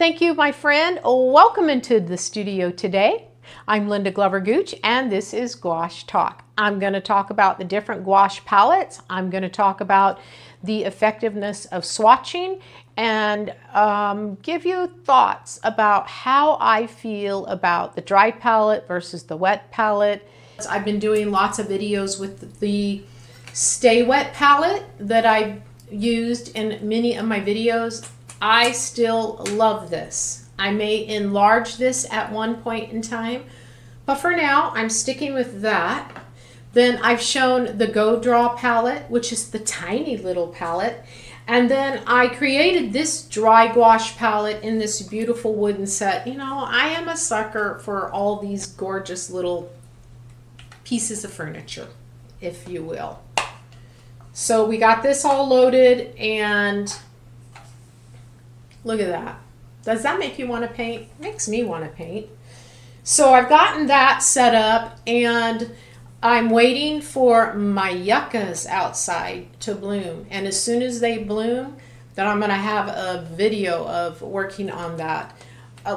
Thank you, my friend. Welcome into the studio today. I'm Linda Glover Gooch, and this is Gouache Talk. I'm going to talk about the different gouache palettes. I'm going to talk about the effectiveness of swatching and give you thoughts about how I feel about the dry palette versus the wet palette. I've been doing lots of videos with the Stay Wet palette that I've used in many of my videos. I still love this. I may enlarge this at one point in time, but for now I'm sticking with that. Then I've shown the Go Draw palette, which is the tiny little palette. And then I created this dry gouache palette in this beautiful wooden set. You know, I am a sucker for all these gorgeous little pieces of furniture, if you will. So we got this all loaded, and look at that. Does that make you want to paint? It makes me want to paint. So I've gotten that set up, and I'm waiting for my yuccas outside to bloom. And as soon as they bloom, then I'm going to have a video of working on that.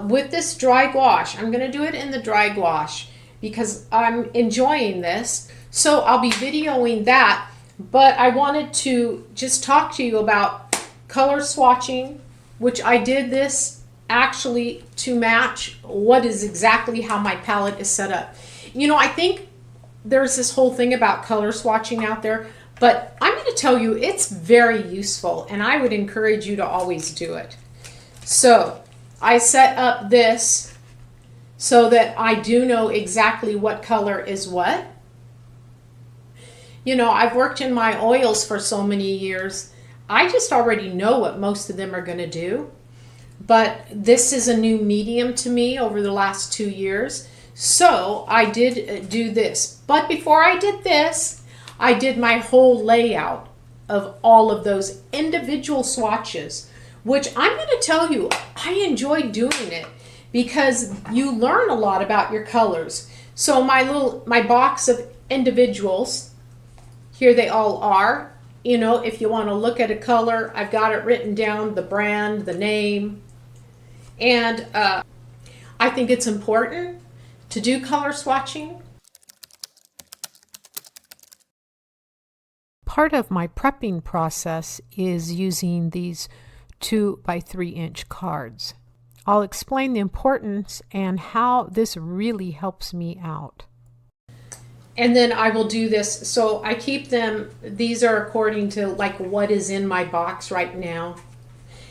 With this dry gouache, I'm going to do it in the dry gouache because I'm enjoying this. So I'll be videoing that. But I wanted to just talk to you about color swatching, which I did this actually to match what is exactly how my palette is set up. You know, I think there's this whole thing about color swatching out there, but I'm going to tell you it's very useful, and I would encourage you to always do it. So I set up this so that I do know exactly what color is what. You know, I've worked in my oils for so many years. I just already know what most of them are going to do. But this is a new medium to me over the last 2 years. So I did do this. But before I did this, I did my whole layout of all of those individual swatches, which I'm going to tell you, I enjoy doing it because you learn a lot about your colors. So my box of individuals, here they all are. You know, if you want to look at a color, I've got it written down, the brand, the name. And I think it's important to do color swatching. Part of my prepping process is using these 2 by 3 inch cards. I'll explain the importance and how this really helps me out. And then I will do this. So I keep them, these are according to like what is in my box right now,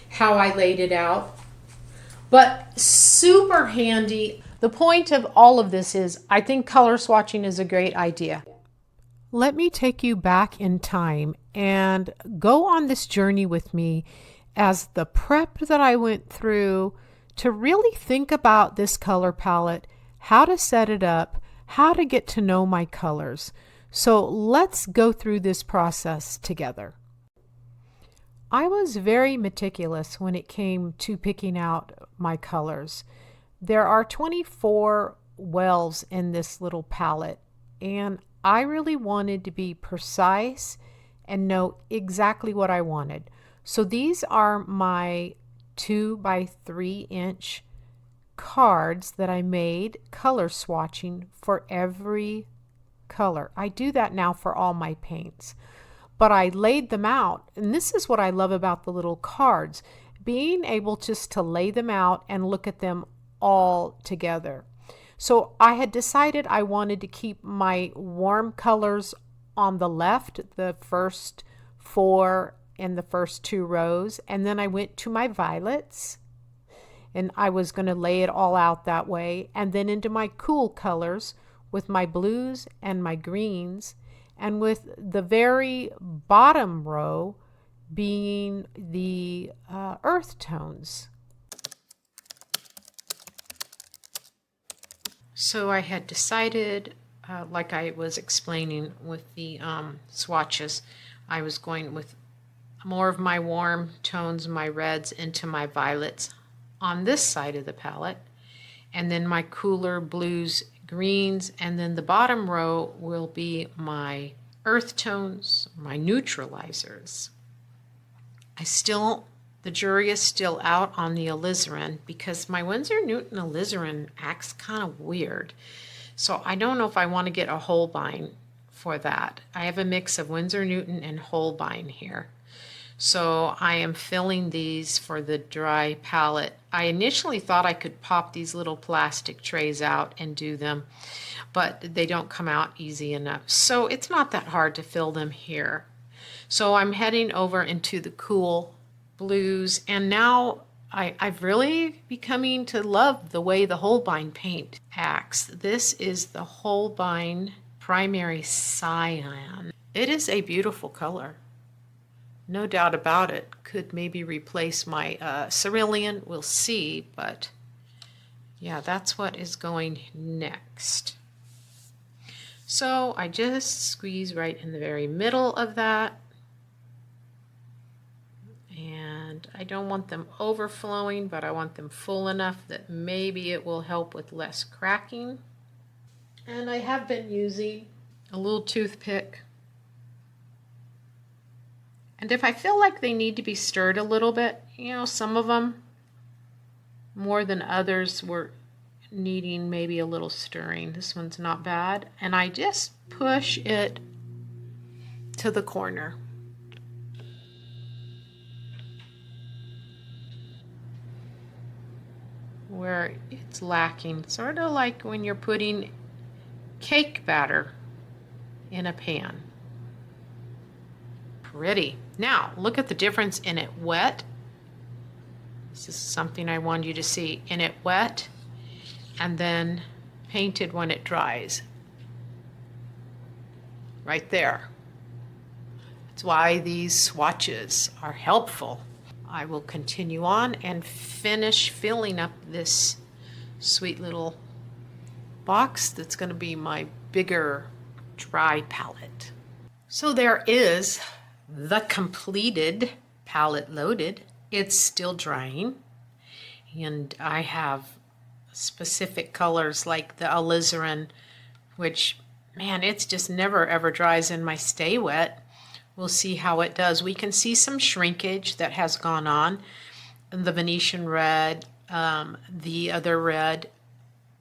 how I laid it out. But super handy. The point of all of this is I think color swatching is a great idea. Let me take you back in time and go on this journey with me as the prep that I went through to really think about this color palette, how to set it up, how to get to know my colors. So let's go through this process together. I was very meticulous when it came to picking out my colors. There are 24 wells in this little palette, and I really wanted to be precise and know exactly what I wanted. So these are my 2 by 3 inch cards that I made color swatching for every color. I do that now for all my paints, but I laid them out, and this is what I love about the little cards, being able just to lay them out and look at them all together. So I had decided I wanted to keep my warm colors on the left, the first 4 in the first 2 rows, and then I went to my violets, and I was going to lay it all out that way, and then into my cool colors with my blues and my greens, and with the very bottom row being the earth tones. So I had decided, like I was explaining with the swatches, I was going with more of my warm tones, my reds, into my violets on this side of the palette, and then my cooler blues, greens, and then the bottom row will be my earth tones, my neutralizers. I still The jury is still out on the alizarin because my Winsor Newton alizarin acts kind of weird. So I don't know if I want to get a Holbein for that. I have a mix of Winsor Newton and Holbein here. So I am filling these for the dry palette. I initially thought I could pop these little plastic trays out and do them, but they don't come out easy enough. So it's not that hard to fill them here. So I'm heading over into the cool blues, and now I've really becoming to love the way the Holbein paint acts. This is the Holbein Primary Cyan. It is a beautiful color. No doubt about it. Could maybe replace my cerulean. We'll see, but yeah, that's what is going next. So I just squeeze right in the very middle of that. And I don't want them overflowing, but I want them full enough that maybe it will help with less cracking. And I have been using a little toothpick. And if I feel like they need to be stirred a little bit, you know, some of them more than others were needing maybe a little stirring. This one's not bad. And I just push it to the corner. Where it's lacking, sort of like when you're putting cake batter in a pan. Pretty. Now, look at the difference in it wet. This is something I want you to see. In it wet and then painted when it dries. Right there. That's why these swatches are helpful. I will continue on and finish filling up this sweet little box that's going to be my bigger dry palette. So there is the completed palette loaded. It's still drying, and I have specific colors like the alizarin, which, man, it's just never ever dries in my Stay Wet. We'll see how it does. We can see some shrinkage that has gone on. The Venetian red, the other red,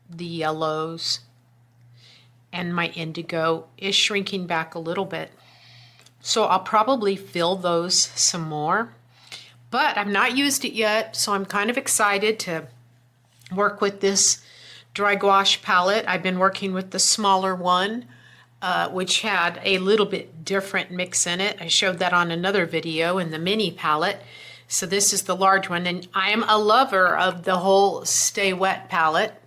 the yellows, and my indigo is shrinking back a little bit. So I'll probably fill those some more. But I've not used it yet, so I'm kind of excited to work with this dry gouache palette. I've been working with the smaller one, which had a little bit different mix in it. I showed that on another video in the mini palette. So this is the large one, and I am a lover of the whole Stay Wet palette,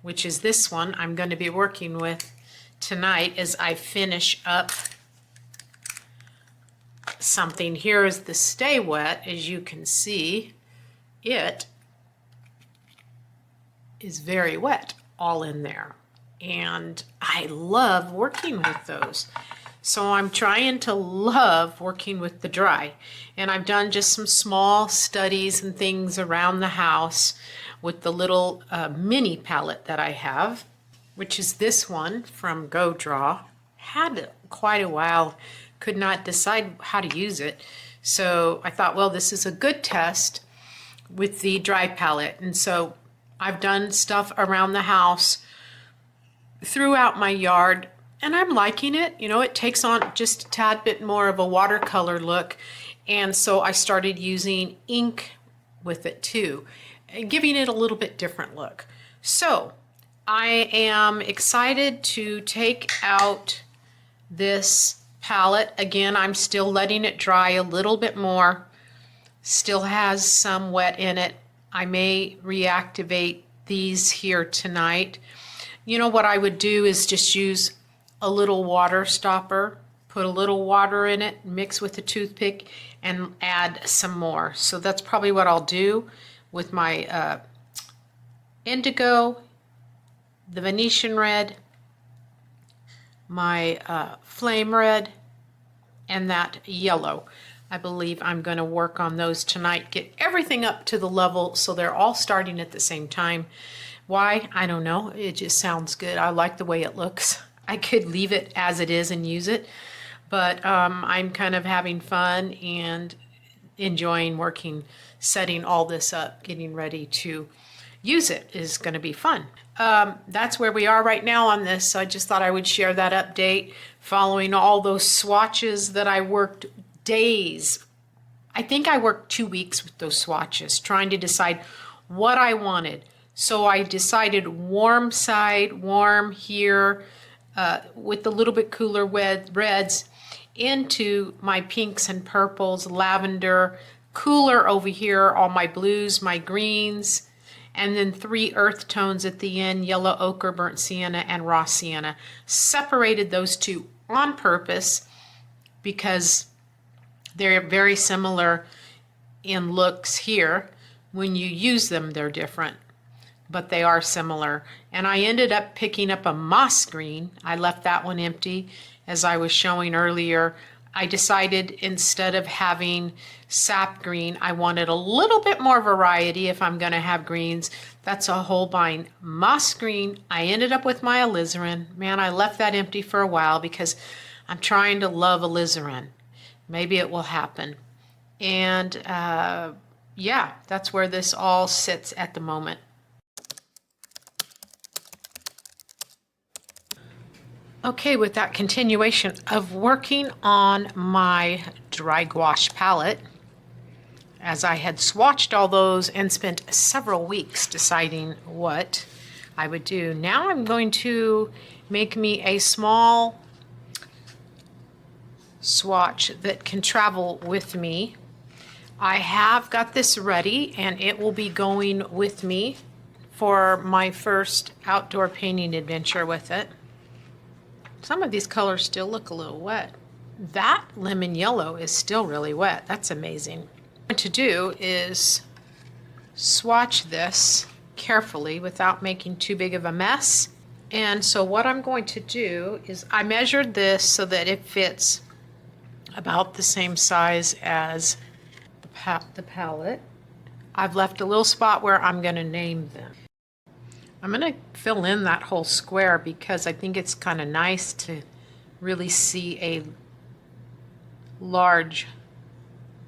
which is this one I'm going to be working with tonight as I finish up something. Here is the Stay Wet. As you can see, it is very wet all in there. And I love working with those. So I'm trying to love working with the dry. And I've done just some small studies and things around the house with the little mini palette that I have, which is this one from Go Draw. Had quite a while, could not decide how to use it. So I thought, well, this is a good test with the dry palette. And so I've done stuff around the house, throughout my yard, and I'm liking it. You know, it takes on just a tad bit more of a watercolor look, and so I started using ink with it too, and giving it a little bit different look. So I am excited to take out this palette. Again, I'm still letting it dry a little bit more. Still has some wet in it. I may reactivate these here tonight. You know what I would do is just use a little water stopper, put a little water in it, mix with a toothpick, and add some more. So that's probably what I'll do with my indigo, the Venetian red, my flame red, and that yellow. I believe I'm going to work on those tonight, get everything up to the level so they're all starting at the same time. Why? I don't know. It just sounds good. I like the way it looks. I could leave it as it is and use it, but I'm kind of having fun, and enjoying working, setting all this up, getting ready to use it is going to be fun. That's where we are right now on this. So I just thought I would share that update following all those swatches that I worked days. I think I worked 2 weeks with those swatches trying to decide what I wanted. So I decided warm side, warm here, with a little bit cooler reds, into my pinks and purples, lavender, cooler over here, all my blues, my greens, and then 3 earth tones at the end, yellow ochre, burnt sienna, and raw sienna. Separated those two on purpose because they're very similar in looks here. When you use them, they're different, but they are similar. And I ended up picking up a moss green. I left that one empty, as I was showing earlier. I decided instead of having sap green, I wanted a little bit more variety if I'm going to have greens. That's a Holbein moss green. I ended up with my alizarin. Man, I left that empty for a while because I'm trying to love alizarin. Maybe it will happen. And yeah, that's where this all sits at the moment. Okay, with that continuation of working on my dry gouache palette, as I had swatched all those and spent several weeks deciding what I would do, now I'm going to make me a small swatch that can travel with me. I have got this ready and it will be going with me for my first outdoor painting adventure with it. Some of these colors still look a little wet. That lemon yellow is still really wet. That's amazing. What I'm going to do is swatch this carefully without making too big of a mess. And so what I'm going to do is I measured this so that it fits about the same size as the palette. I've left a little spot where I'm going to name them. I'm going to fill in that whole square because I think it's kind of nice to really see a large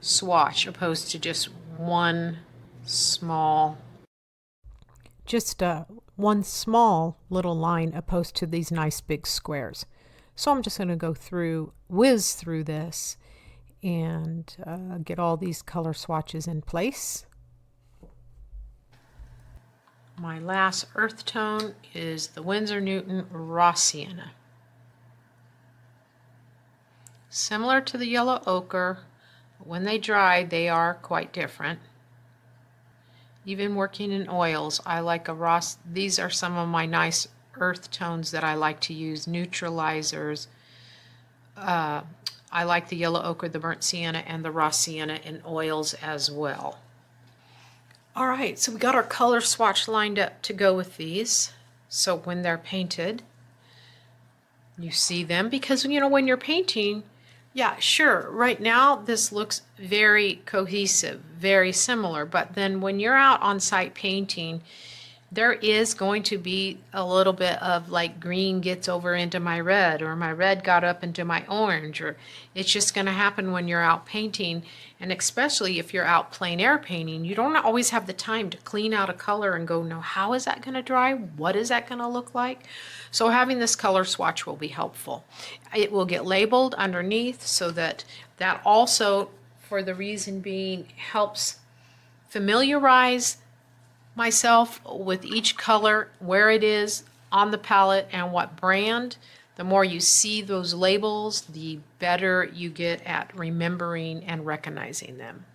swatch opposed to just one small little line opposed to these nice big squares. So I'm just going to go whiz through this and get all these color swatches in place. My last earth tone is the Winsor Newton Raw Sienna. Similar to the yellow ochre, but when they dry, they are quite different. Even working in oils, I like a raw. These are some of my nice earth tones that I like to use, neutralizers. I like the yellow ochre, the burnt sienna, and the raw sienna in oils as well. All right, so we got our color swatch lined up to go with these. So when they're painted, you see them because, you know, when you're painting, yeah, sure, right now this looks very cohesive, very similar, but then when you're out on site painting, there is going to be a little bit of like green gets over into my red, or my red got up into my orange, or it's just going to happen when you're out painting. And especially if you're out plein air painting, you don't always have the time to clean out a color and go, no, how is that going to dry? What is that going to look like? So having this color swatch will be helpful. It will get labeled underneath so that also, for the reason being, helps familiarize myself with each color, where it is on the palette and what brand. The more you see those labels, the better you get at remembering and recognizing them.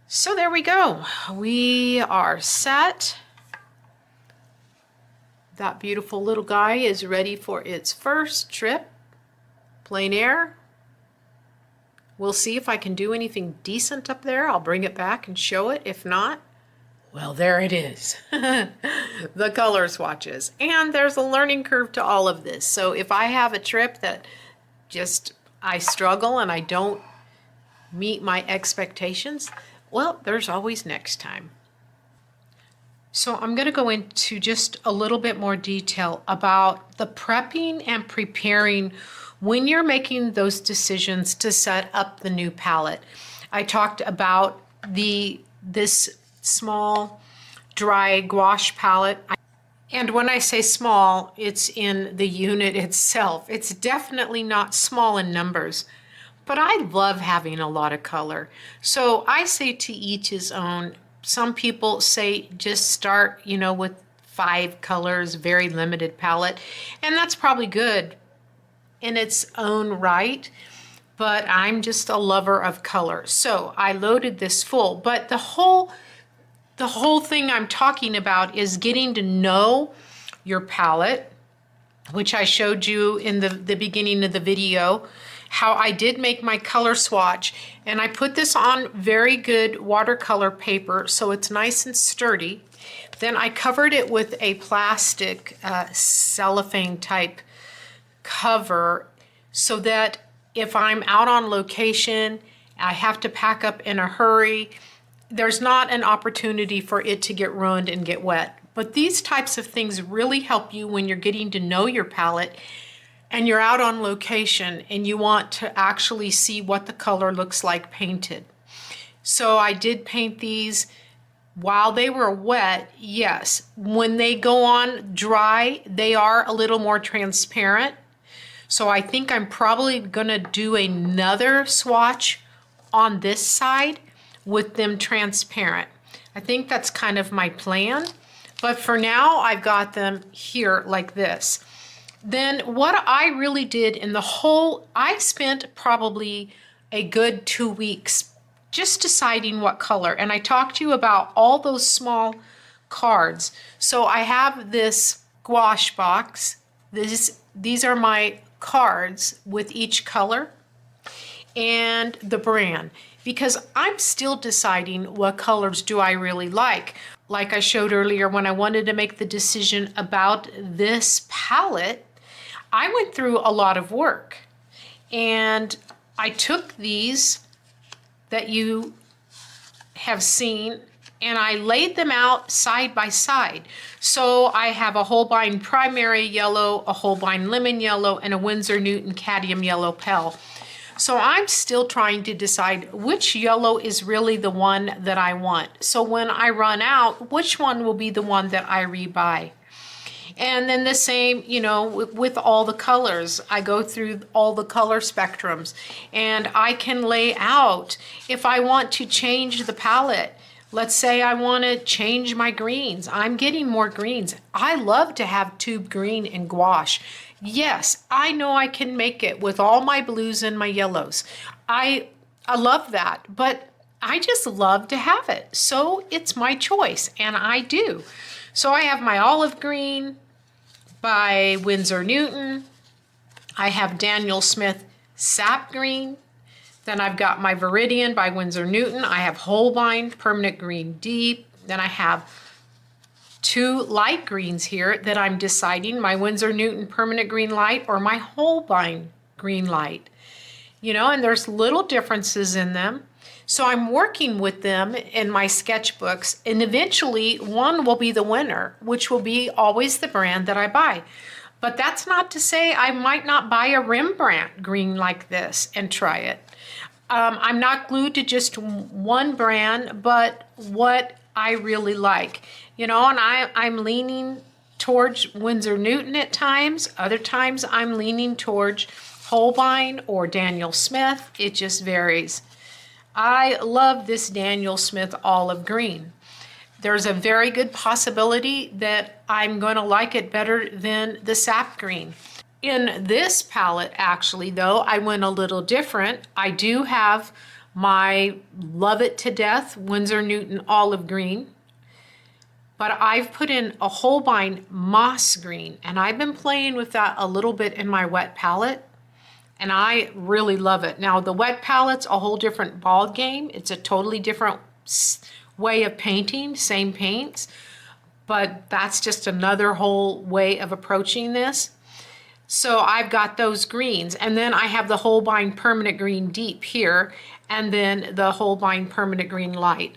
So there we go. We are set. That beautiful little guy is ready for its first trip, plein air. We'll see if I can do anything decent up there. I'll bring it back and show it. If not, well, there it is. The color swatches. And there's a learning curve to all of this. So if I have a trip that just I struggle and I don't meet my expectations, well, there's always next time. So I'm going to go into just a little bit more detail about the prepping and preparing when you're making those decisions to set up the new palette. I talked about this small dry gouache palette. And when I say small, it's in the unit itself. It's definitely not small in numbers, but I love having a lot of color. So I say to each his own. Some people say just start, with 5 colors, very limited palette, and that's probably good in its own right, but I'm just a lover of color. So I loaded this full, but the whole thing I'm talking about is getting to know your palette, which I showed you in the beginning of the video, how I did make my color swatch. And I put this on very good watercolor paper so it's nice and sturdy. Then I covered it with a plastic cellophane type cover so that if I'm out on location, I have to pack up in a hurry, there's not an opportunity for it to get ruined and get wet. But these types of things really help you when you're getting to know your palette and you're out on location and you want to actually see what the color looks like painted. So I did paint these while they were wet, yes. When they go on dry, they are a little more transparent. So I think I'm probably gonna do another swatch on this side with them transparent. I think that's kind of my plan. But for now, I've got them here like this. Then what I really did I spent probably a good 2 weeks just deciding what color. And I talked to you about all those small cards. So I have this gouache box. These are my cards with each color and the brand, because I'm still deciding what colors do I really like. Like I showed earlier, when I wanted to make the decision about this palette, I went through a lot of work. And I took these that you have seen and I laid them out side by side. So I have a Holbein Primary Yellow, a Holbein Lemon Yellow, and a Winsor Newton Cadmium Yellow Pale. So I'm still trying to decide which yellow is really the one that I want. So when I run out, which one will be the one that I rebuy? And then the same, with all the colors. I go through all the color spectrums and I can lay out if I want to change the palette. Let's say I want to change my greens. I'm getting more greens. I love to have tube green and gouache. Yes, I know I can make it with all my blues and my yellows. I love that, but I just love to have it. So it's my choice, and I do. So I have my olive green by Winsor Newton. I have Daniel Smith Sap Green. Then I've got my Viridian by Winsor Newton. I have Holbein Permanent Green Deep. Then I have 2 light greens here that I'm deciding, my Winsor Newton Permanent Green Light or my Holbein Green Light. And there's little differences in them. So I'm working with them in my sketchbooks, and eventually one will be the winner, which will be always the brand that I buy. But that's not to say I might not buy a Rembrandt green like this and try it. I'm not glued to just one brand, but what I really like. And I'm leaning towards Winsor Newton at times. Other times I'm leaning towards Holbein or Daniel Smith. It just varies. I love this Daniel Smith olive green. There's a very good possibility that I'm going to like it better than the sap green. In this palette, actually, though, I went a little different. I do have my Love It to Death Winsor Newton olive green, but I've put in a Holbein moss green, and I've been playing with that a little bit in my wet palette, and I really love it. Now, the wet palette's a whole different ball game. It's a totally different way of painting, same paints, but that's just another whole way of approaching this. So I've got those greens, and then I have the Holbein Permanent Green Deep here, and then the Holbein Permanent Green Light.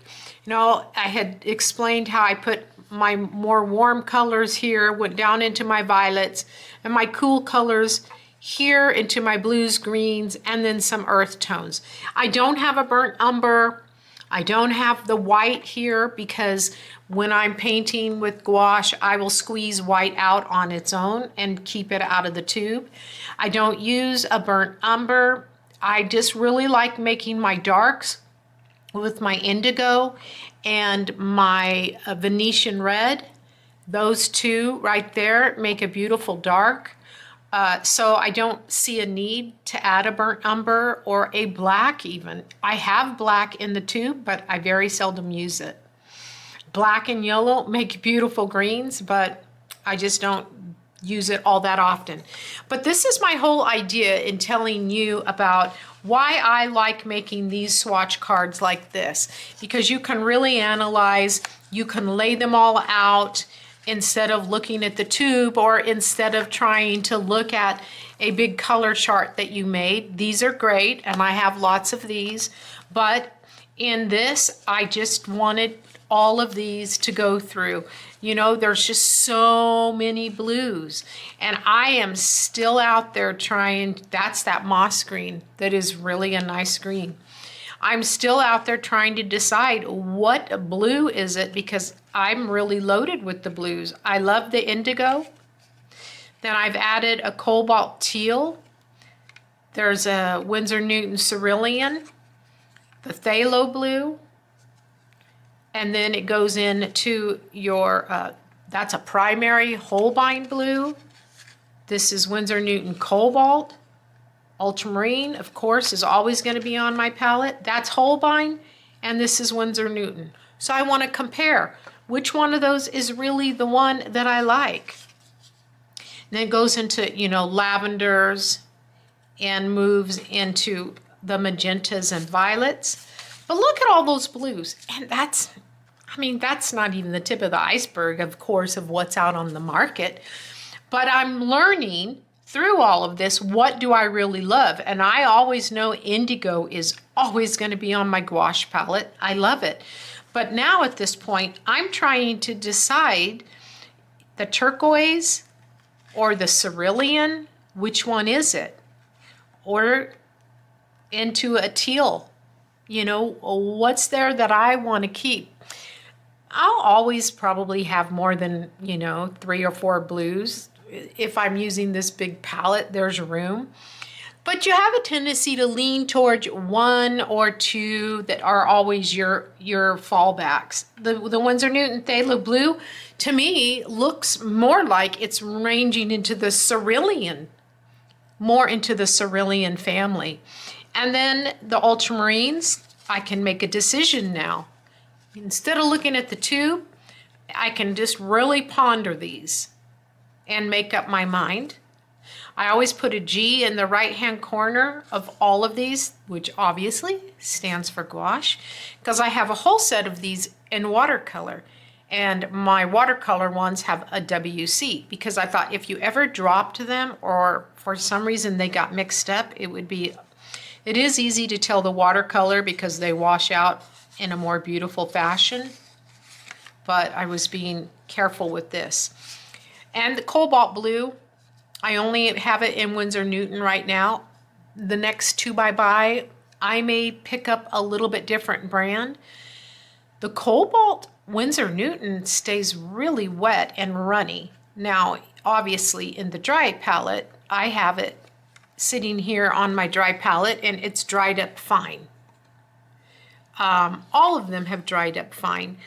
I had explained how I put my more warm colors here went down into my violets, and my cool colors here into my blues, greens, and then some earth tones. I don't have a burnt umber. I don't have the white here because when I'm painting with gouache, I will squeeze white out on its own and keep it out of the tube. I don't use a burnt umber. I just really like making my darks with my indigo and my Venetian red. Those two right there make a beautiful dark. So I don't see a need to add a burnt umber or a black even. I have black in the tube, but I very seldom use it. Black and yellow make beautiful greens, but I just don't use it all that often. But this is my whole idea in telling you about why I like making these swatch cards like this, because you can really analyze, you can lay them all out instead of looking at the tube or instead of trying to look at a big color chart that you made. These are great, and I have lots of these, but in this, I just wanted all of these to go through. You know, there's just so many blues, and I am still out there trying. That's that moss green that is really a nice green. I'm still out there trying to decide what blue is it, because I'm really loaded with the blues. I love the indigo. Then I've added a cobalt teal. There's a Winsor Newton cerulean, the phthalo blue, and then it goes into your, that's a primary Holbein blue. This is Winsor Newton cobalt. Ultramarine, of course, is always going to be on my palette. That's Holbein, and this is Winsor Newton. So I want to compare which one of those is really the one that I like. And then it goes into, you know, lavenders and moves into the magentas and violets. But look at all those blues, and that's, I mean, that's not even the tip of the iceberg, of course, of what's out on the market. But I'm learning through all of this, what do I really love? And I always know indigo is always going to be on my gouache palette. I love it. But now at this point, I'm trying to decide the turquoise or the cerulean, which one is it? Or into a teal. You know, what's there that I want to keep? I'll always probably have more than, you know, 3 or 4 blues. If I'm using this big palette, there's room. But you have a tendency to lean towards 1 or 2 that are always your fallbacks. The Winsor Newton phthalo blue, to me, looks more like it's ranging into the cerulean, more into the cerulean family. And then the ultramarines, I can make a decision now. Instead of looking at the tube, I can just really ponder these and make up my mind. I always put a G in the right-hand corner of all of these, which obviously stands for gouache, because I have a whole set of these in watercolor. And my watercolor ones have a WC, because I thought if you ever dropped them or for some reason they got mixed up, it is easy to tell the watercolor because they wash out in a more beautiful fashion. But I was being careful with this. And the cobalt blue, I only have it in Winsor Newton right now. The next 2 I buy, I may pick up a little bit different brand. The cobalt Winsor Newton stays really wet and runny. Now, obviously in the dry palette, I have it sitting here on my dry palette and it's dried up fine. All of them have dried up fine.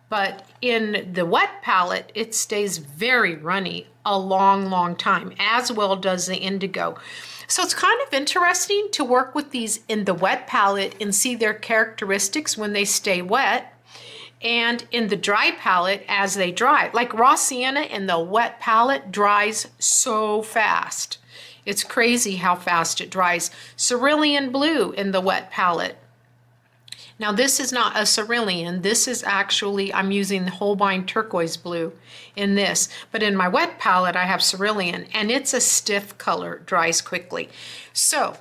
But in the wet palette, it stays very runny a long, long time, as well does the indigo. So it's kind of interesting to work with these in the wet palette and see their characteristics when they stay wet, and in the dry palette as they dry. Like raw sienna in the wet palette dries so fast. It's crazy how fast it dries. Cerulean blue in the wet palette. Now this is not a cerulean, this is actually, I'm using the Holbein turquoise blue in this, but in my wet palette I have cerulean, and it's a stiff color, dries quickly. So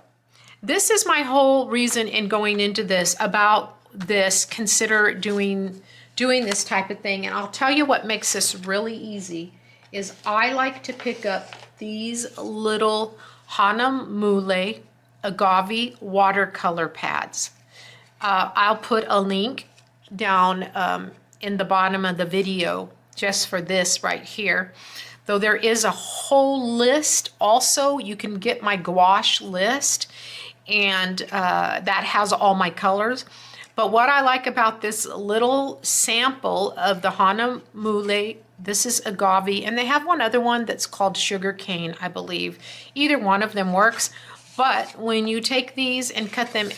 this is my whole reason in going into this, about this, consider doing doing this type of thing. And I'll tell you what makes this really easy is I like to pick up these little Hana Mule agave watercolor pads. I'll put a link down in the bottom of the video just for this right here. Though there is a whole list also. You can get my gouache list, and that has all my colors. But what I like about this little sample of the Hana Mule, this is agave, and they have one other one that's called sugar cane, I believe. Either one of them works. But when you take these and cut them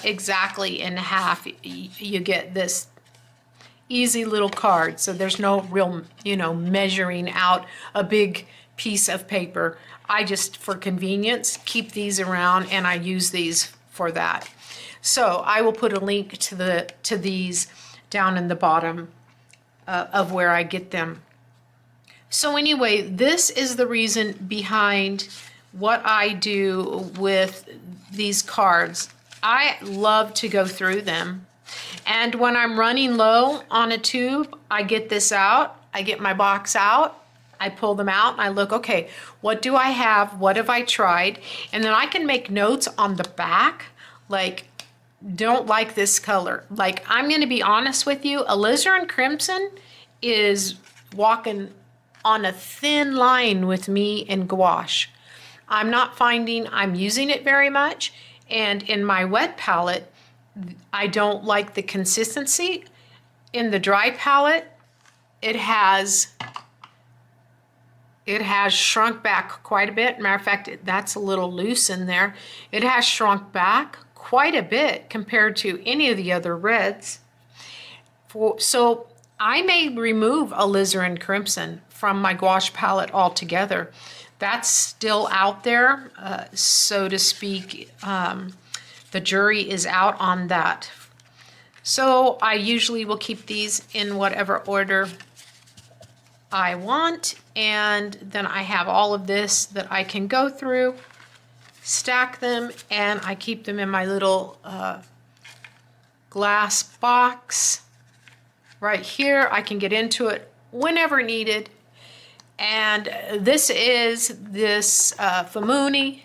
exactly in half, you get this easy little card. So there's no real, measuring out a big piece of paper. I just, for convenience, keep these around, and I use these for that. So I will put a link to these down in the bottom of where I get them. So anyway, this is the reason behind what I do with these cards. I love to go through them. And when I'm running low on a tube, I get this out. I get my box out. I pull them out and I look, okay, what do I have? What have I tried? And then I can make notes on the back, like, don't like this color. Like, I'm going to be honest with you, alizarin crimson is walking on a thin line with me in gouache. I'm not finding I'm using it very much. And in my wet palette, I don't like the consistency. In the dry palette, it has shrunk back quite a bit. Matter of fact, that's a little loose in there. It has shrunk back quite a bit compared to any of the other reds. So I may remove alizarin crimson from my gouache palette altogether. That's still out there, so to speak. The jury is out on that. So I usually will keep these in whatever order I want, and then I have all of this that I can go through, stack them, and I keep them in my little glass box right here. I can get into it whenever needed. And this is this Famuni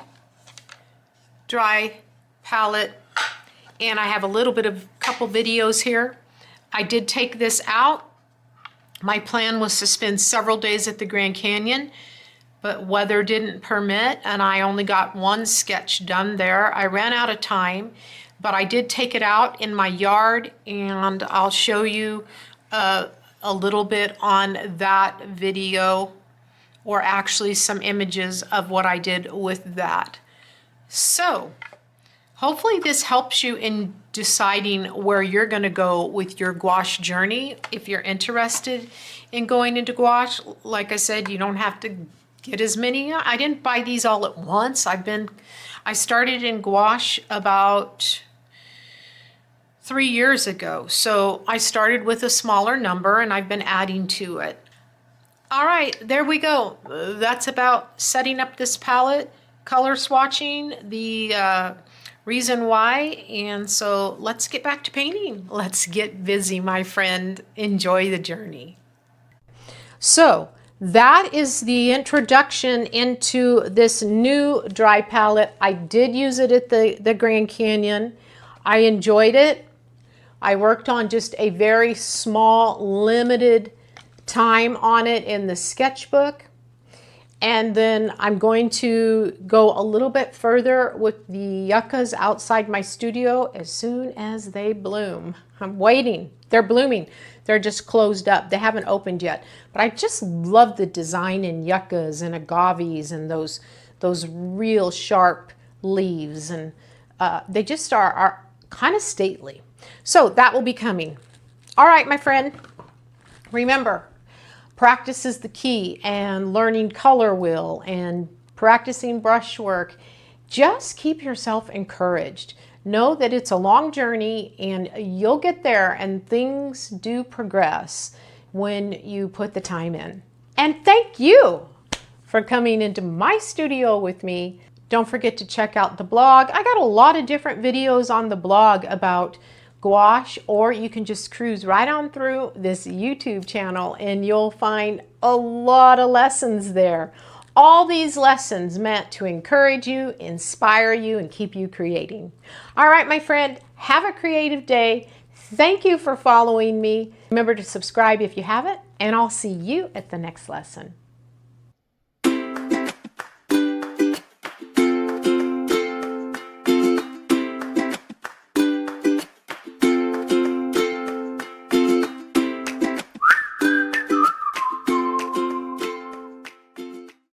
dry palette, and I have a little bit of couple videos here. I did take this out. My plan was to spend several days at the Grand Canyon, but weather didn't permit, and I only got one sketch done there. I ran out of time, but I did take it out in my yard, and I'll show you a little bit on that video, or actually some images of what I did with that. So hopefully this helps you in deciding where you're going to go with your gouache journey. If you're interested in going into gouache, like I said, you don't have to get as many. I didn't buy these all at once. I started in gouache about 3 years ago. So I started with a smaller number, and I've been adding to it. All right, there we go. That's about setting up this palette, color swatching, the reason why. And so let's get back to painting. Let's get busy, my friend. Enjoy the journey. So that is the introduction into this new dry palette. I did use it at the Grand Canyon. I enjoyed it. I worked on just a very small, limited time on it in the sketchbook. And then I'm going to go a little bit further with the yuccas outside my studio as soon as they bloom. I'm waiting. They're blooming. They're just closed up. They haven't opened yet. But I just love the design in yuccas and agaves and those real sharp leaves. And they just are kind of stately. So that will be coming. All right, my friend. Remember, practice is the key, and learning color wheel and practicing brushwork. Just keep yourself encouraged. Know that it's a long journey, and you'll get there, and things do progress when you put the time in. And thank you for coming into my studio with me. Don't forget to check out the blog. I got a lot of different videos on the blog about gouache, or you can just cruise right on through this YouTube channel and you'll find a lot of lessons there. All these lessons meant to encourage you, inspire you, and keep you creating. All right, my friend, have a creative day. Thank you for following me. Remember to subscribe if you haven't, and I'll see you at the next lesson.